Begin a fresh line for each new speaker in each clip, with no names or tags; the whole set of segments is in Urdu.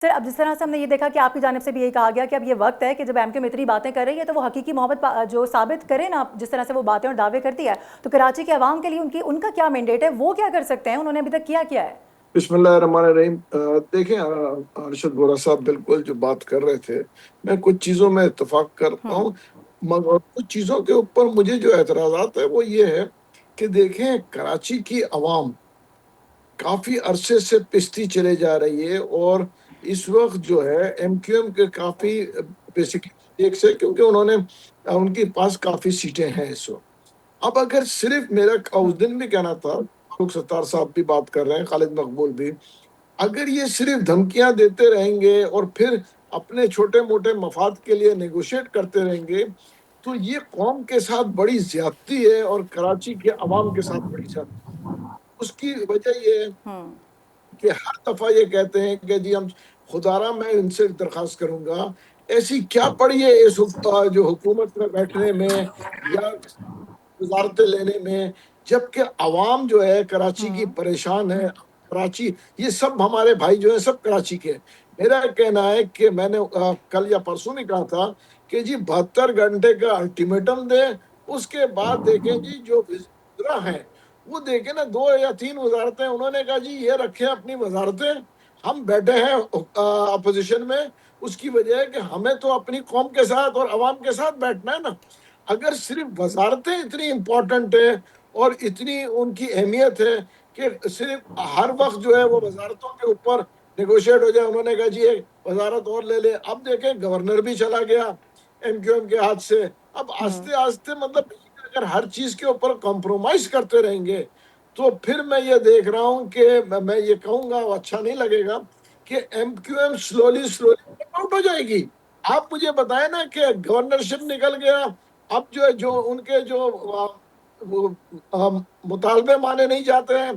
سر اب جس طرح سے ہم نے یہ دیکھا کہ آپ کی جانب سے بھی یہی کہا گیا کہ اب یہ وقت ہے کہ جب ایم کیو اتنی باتیں کر رہی ہے تو وہ حقیقی محبت جو ثابت کرے نا، جس طرح سے وہ باتیں اور دعوے کرتی ہے، تو کراچی کے عوام کے لیے ان کا کیا مینڈیٹ ہے، وہ کیا کر سکتے ہیں، انہوں نے ابھی تک کیا ہے؟
بسم اللہ الرحمن الرحیم۔ دیکھیں ارشد بورا صاحب بالکل جو بات کر رہے تھے، میں کچھ چیزوں میں اتفاق کرتا ہوں، مگر کچھ چیزوں کے اوپر مجھے جو اعتراضات ہے وہ یہ ہے کہ دیکھیں کراچی کی عوام کافی عرصے سے پستی چلے جا رہی ہے، اور اس وقت جو ہے ایم کیو ایم کے کافی بیسکلی ایک سے، کیونکہ انہوں نے ان کے پاس کافی سیٹیں ہیں اس وقت۔ اب اگر صرف میرا اس دن بھی کہنا تھا، فاروق ستار صاحب بھی بات کر رہے ہیں، خالد مقبول بھی، اگر یہ صرف دھمکیاں دیتے رہیں گے اور پھر اپنے چھوٹے موٹے مفاد کے لیے نیگوشیٹ کرتے رہیں گے تو یہ قوم کے ساتھ بڑی زیادتی ہے اور کراچی کے عوام کے ساتھ بڑی زیادتی ہے۔ اس کی وجہ یہ ہے کہ ہر دفعہ یہ کہتے ہیں کہ جی ہم خدارا میں ان سے درخواست کروں گا، ایسی کیا پڑی ہے اس جو حکومت میں بیٹھنے میں یا وزارتیں لینے میں، جبکہ عوام جو ہے کراچی کی پریشان ہے۔ کراچی یہ سب ہمارے بھائی جو ہیں سب کراچی کے۔ میرا کہنا ہے کہ میں نے کل یا پرسوں میں کہا تھا کہ جی 72 گھنٹے کا الٹیمیٹم دیں، اس کے بعد دیکھیں جی جو وزراء ہیں وہ دیکھیں نا، 2 یا 3 وزارتیں انہوں نے کہا جی یہ رکھیں اپنی وزارتیں، ہم بیٹھے ہیں اپوزیشن میں، اس کی وجہ ہے کہ ہمیں تو اپنی قوم کے ساتھ اور عوام کے ساتھ بیٹھنا ہے نا۔ اگر صرف وزارتیں اتنی امپورٹنٹ ہیں اور اتنی ان کی اہمیت ہے کہ صرف ہر وقت جو ہے وہ وزارتوں کے اوپر نیگوشیٹ ہو جائے، انہوں نے کہا جی ایک وزارت اور لے لے، اب دیکھیں گورنر بھی چلا گیا ایم کیو ایم کے ہاتھ سے۔ اب آہستہ آہستہ مطلب اگر ہر چیز کے اوپر کمپرومائز کرتے رہیں گے تو پھر میں یہ دیکھ رہا ہوں کہ میں یہ کہوں گا، وہ اچھا نہیں لگے گا کہ ایم کیو ایم سلولی آؤٹ ہو جائے گی۔ آپ مجھے بتائیں نا کہ گورنرشپ نکل گیا، اب جو ان کے جو مطالبے مانے نہیں جاتے ہیں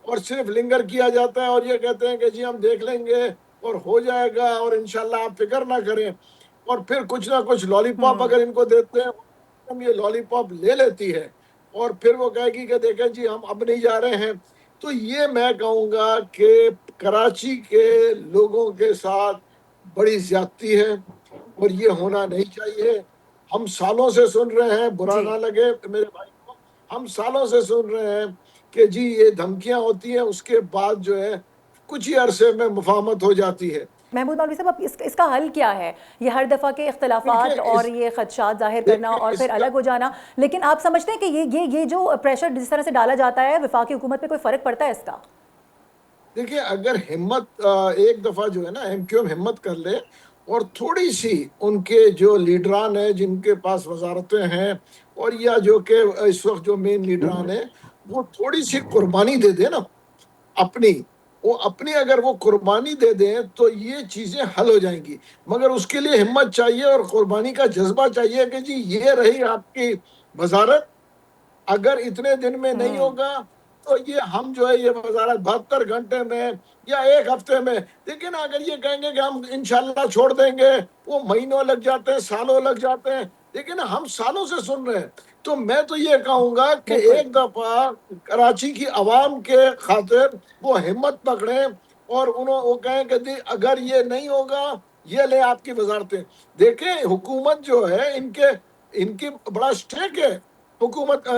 اور صرف لنگر کیا جاتا ہے اور یہ کہتے ہیں کہ جی ہم دیکھ لیں گے اور ہو جائے گا اور انشاءاللہ آپ فکر نہ کریں، اور پھر کچھ نہ کچھ لالی پاپ اگر ان کو دیتے ہیں ہم یہ لالی پاپ لے لیتی ہے اور پھر وہ کہے گی کہ دیکھیں جی ہم اب نہیں جا رہے ہیں۔ تو یہ میں کہوں گا کہ کراچی کے لوگوں کے ساتھ بڑی زیادتی ہے اور یہ ہونا نہیں چاہیے۔ ہم سالوں سے سن رہے ہیں، برا
جی
نہ لگے میرے بھائی کو، ہم سالوں سے سن رہے ہیں کہ جی یہ دھمکیاں ہوتی ہیں، اس کے بعد جو ہے کچھ ہی عرصے میں مفاہمت ہو جاتی ہے۔
محمود مولوی صاحب، اب اس کا حل کیا ہے؟ یہ ہر دفعہ کے اختلافات اور یہ خدشات ظاہر کرنا اور پھر الگ ہو جانا، لیکن آپ سمجھتے ہیں کہ یہ جو پریشر جس طرح سے ڈالا جاتا ہے وفاقی حکومت پہ کوئی فرق پڑتا ہے اس کا؟
دیکھیے اگر ہمت ایک دفعہ جو ہے نا ایم کیو ایم ہمت کر لے اور تھوڑی سی ان کے جو لیڈران ہیں جن کے پاس وزارتیں ہیں اور یا جو کہ اس وقت جو مین لیڈران ہیں وہ تھوڑی سی قربانی دے دے نا اپنی اگر وہ قربانی دے دیں تو یہ چیزیں حل ہو جائیں گی، مگر اس کے لیے ہمت چاہیے اور قربانی کا جذبہ چاہیے کہ جی یہ رہی آپ کی وزارت، اگر اتنے دن میں نہیں ہوگا تو یہ ہم جو ہے یہ وزارت 72 گھنٹے میں یا ایک ہفتے میں، لیکن اگر یہ کہیں گے کہ ہم انشاءاللہ چھوڑ دیں گے، وہ مہینوں لگ جاتے ہیں، سالوں لگ جاتے ہیں، لیکن ہم سالوں سے سن رہے ہیں۔ تو میں تو یہ کہوں گا کہ ایک دفعہ کراچی کی عوام کے خاطر وہ ہمت پکڑیں اور وہ کہیں کہ جی اگر یہ نہیں ہوگا یہ لے آپ کی وزارتیں۔ دیکھیں حکومت جو ہے ان کی بڑا سٹیک ہے حکومت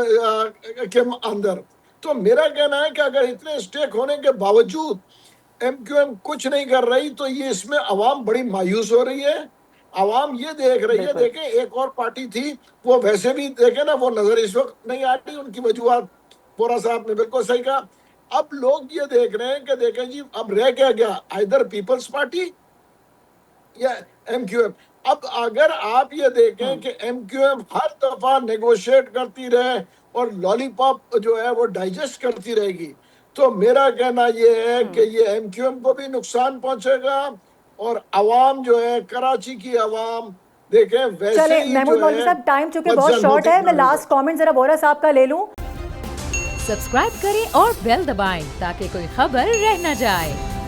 کے اندر، تو میرا کہنا ہے کہ اگر اتنے سٹیک ہونے کے باوجود ایم کیو ایم کچھ نہیں کر رہی تو یہ اس میں عوام بڑی مایوس ہو رہی ہے۔ عوام یہ دیکھ رہی ہے،
بالکل
دیکھیں ایک اور پارٹی تھی وہ ویسے بھی دیکھیں نا وہ نظر اس وقت نہیں آ رہی، ان کی وجوہات بورا صاحب نے بالکل صحیح کہا۔ اب لوگ یہ دیکھ رہے ہیں کہ دیکھیں جی اب رہ کیا گیا، ائدر پیپلز پارٹی یا ایم کیو ایم۔ اب اگر آپ یہ دیکھیں کہ ایم کیو ایم ہر دفعہ نیگوشیٹ کرتی رہے اور لالی پاپ جو ہے وہ ڈائجسٹ کرتی رہے گی تو میرا کہنا یہ ہے کہ یہ ایم کیو ایم کو بھی نقصان پہنچے گا اور عوام جو ہے کراچی کی عوام دیکھیں ویسے
چلے
ہی
محمود
جو
مولوی
ہے
صاحب، ٹائم چونکہ بہت
بدظن
شارٹ
ہوتی
ہے، میں
جائے گا۔
لاسٹ کامنٹ ذرا بورا صاحب کا لے لوں۔
سبسکرائب کریں اور بیل دبائیں تاکہ کوئی خبر رہ نہ جائے۔